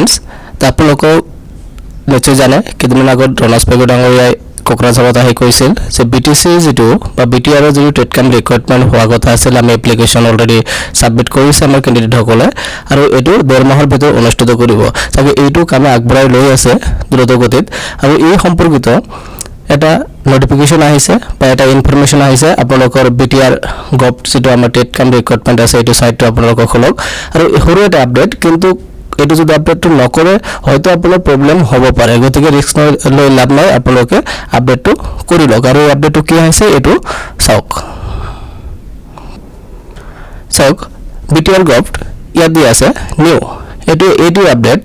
Friends আপোনালোকৰ নিশ্চয় জানে কেইদিনমান আগত ৰনজ পেগু ডাঙৰীয়াই কোকৰাঝাৰত আহি কৈছিল যে বিটিচি যিটো বা বিটিআৰৰ যিটো টেট কাম ৰিক্ৰুইটমেণ্ট হোৱা কথা আছিল আমি এপ্লিকেশ্যন অলৰেডি ছাবমিট কৰিছে আমাৰ কেণ্ডিডেটসকলে আৰু এইটো 1.5 মাহৰ ভিতৰত অনুষ্ঠিত কৰিব তাকে এইটো কামে আগবঢ়াই লৈ আছে দ্ৰুতগতিত আৰু এই সম্পৰ্কিত এটা নোটিফিকেশ্যন আহিছে বা এটা ইনফৰমেশ্যন আহিছে আপোনালোকৰ বিটিআৰ গভ যিটো আমাৰ টেট কাম ৰিক্ৰুইটমেণ্ট আছে এইটো ছাইটটো আপোনালোকক খোলক আৰু সৰু এটা আপডেট কিন্তু এইটো যদি আপডেটটো নকৰে হয়তো আপোনাৰ প্ৰব্লেম হ'ব পাৰে গতিকে ৰিস্ক লৈ লাভ নাই আপোনালোকে আপডেটটো কৰি লওক আৰু আপডেটটো কি আহিছে এইটো চাওক বিটিআৰ গভ ইয়াত দি আছে নিউ এইটো আপডেট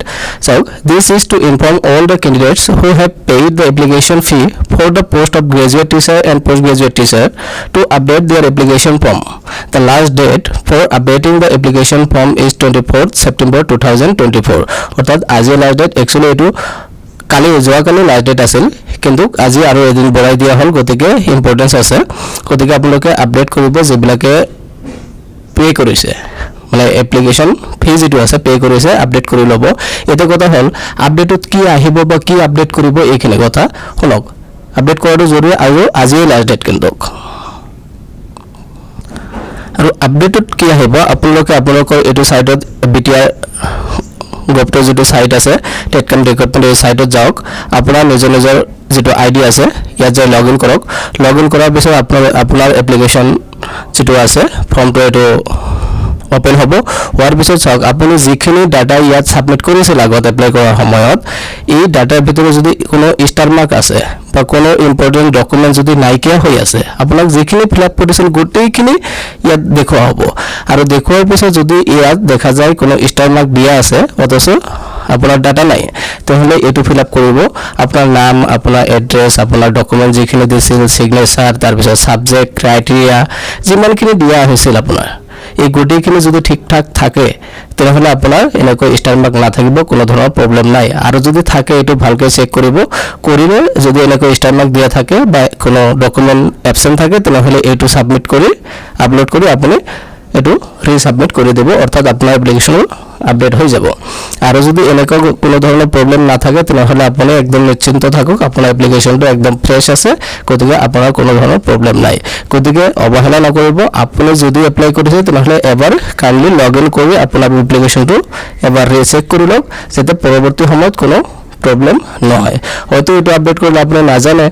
চাওক this is to inform all the candidates who have paid the application fee for the post of graduate teacher and postgraduate teacher to update their application form. The last date for updating the application form is 24th September 2024. অর্থাৎ আজি last date actually এইটো কালি যোৱাকালি last date আছিল কিন্তু আজি আৰু এদিন বঢ়াই দিয়া হ'ল গতিকে ইম্পৰ্টেন্স আছে গতিকে আপোনালোকে আপডেট কৰিব যিবিলাকে পে কৰিছে মানে এপ্লিকেশন ফি যেটো আছে পে কৰিছে আপডেট কৰি লব এটা কথা হল আপডেটত কি আহিব বা কি আপডেট কৰিব এইখিনি কথা শুনক আপডেট কৰাটো জৰুৰী আৰু আজি লাস্ট ডেট কিন্তু আৰু আপডেটত কি আহিব আপোনালোকে আপোনালোকৰ এটো সাইটত বিটিআৰ গভটো যেটো সাইট আছে টেট কাম ৰিক্ৰুইটমেণ্ট এই সাইটত যাওক আপোনাৰ নিজৰ যেটো আইডি আছে ইয়াত যাই লগইন কৰক লগইন কৰাৰ পিছত আপোনাৰ এপ্লিকেশন যেটো আছে ফৰ্মটো এটো ওপেন হ'ব হোৱাৰ পিছত চাওক আপুনি যিখিনি ডাটা ইয়াত সাবমিট কৰিছিল আগত এপ্লাই কৰাৰ সময়ত এই ডাটাৰ ভিতৰত যদি কোনো ষ্টাৰ মাৰ্ক আছে বা কোনো ইম্পৰ্টেন্ট ডকুমেন্ট যদি নাইকিয়া হৈ আছে আপোনাক যিখিনি ফিলআপ কৰিছিল গোটেইখিনি ইয়াত দেখুৱা হ'ব আৰু দেখুৱাৰ পিছত যদি ইয়াত দেখা যায় কোনো ষ্টাৰ মাৰ্ক দিয়া আছে অথচ আপোনাৰ ডাটা নাই তেহলে এটো ফিলআপ কৰিব আপোনাৰ নাম আপোনাৰ এড্ৰেছ আপোনাৰ ডকুমেন্ট যিখিনি দিছিল সিগনেচাৰ তাৰ পিছত সাবজেক্ট ক্ৰাইটেৰিয়া যিমানখিনি দিয়া হৈছিল আপোনাৰ এই গোটেইখিনি যদি ঠিকঠাক থাকে তেহলে আপোনাৰ এনেকৈ ষ্টাৰ মাৰ্ক না থাকিব কোনো ধৰণৰ প্ৰবলেম নাই আৰু যদি থাকে এটো ভালকৈ চেক কৰিব কৰিলে যদি এনেকৈ ষ্টাৰ মাৰ্ক দিয়া থাকে বা কোনো ডকুমেন্ট এবসেন্ট থাকে তেহলে এটো সাবমিট কৰি আপলোড কৰি আপুনি এটো ৰিসাবমিট কৰি দেব অৰ্থাৎ আপোনাৰ এপ্লিকেশন আপডেট হৈ যাব আৰু যদি এনেকৈ কোনো ধৰণৰ প্ৰবলেম না থাকে তেহলে আপুনি একদম নিশ্চিন্ত থাকক আপোনাৰ এপ্লিকেশনটো একদম ফ্ৰেশ আছে গতিকে আপোনাৰ কোনো ধৰণৰ প্ৰবলেম নাই গতিকে অবহেলা নকৰিব আপুনি যদি এপ্লাই কৰিছে তেহলে এবাৰ কাইন্ডলি লগইন কৰি আপোনাৰ এপ্লিকেশনটো এবাৰ ৰিচেক কৰি লওক যাতে পৰৱৰ্তী সময়ত কোনো প্ৰবলেম নহয় হয়তো এটো আপডেট কৰিলে আপুনি নাজানে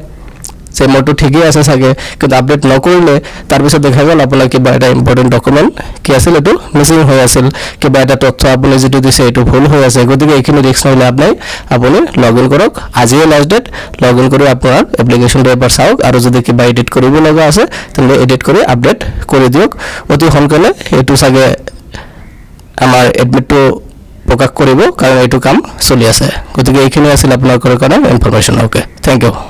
যে মোৰটো ঠিকই আছে সাগে কিন্তু আপডেট নকৰিলে তাৰ পিছত দেখা গল আপোনাৰ কিবা এটা ইম্পৰ্টেন্ট ডকুমেন্ট কি আছিল এটো মিসিং হৈ আছিল কিবা এটা তথ্য আপুনি যেটো দিছে এটো ভুল হৈ আছে গতিকে এইখিনি ৰিস্ক নলে আপুনি লগইন কৰক আজি লাস্ট ডেট লগইন কৰি আপোনাৰ এপ্লিকেশনটো এবাৰ চাওক আৰু যদি কিবা এডিট কৰিব লগা আছে তেন্তে এডিট কৰি আপডেট কৰি দিয়ক অতি সোনকালে এটো সাগে আমাৰ এডমিটটো প্ৰকাশ কৰিব কাৰণ এইটো কাম চলি আছে গতিকে এইখিনি আছিল আপোনালোকৰ কাৰণে ইনফৰমেশন ওকে থ্যাংক ইউ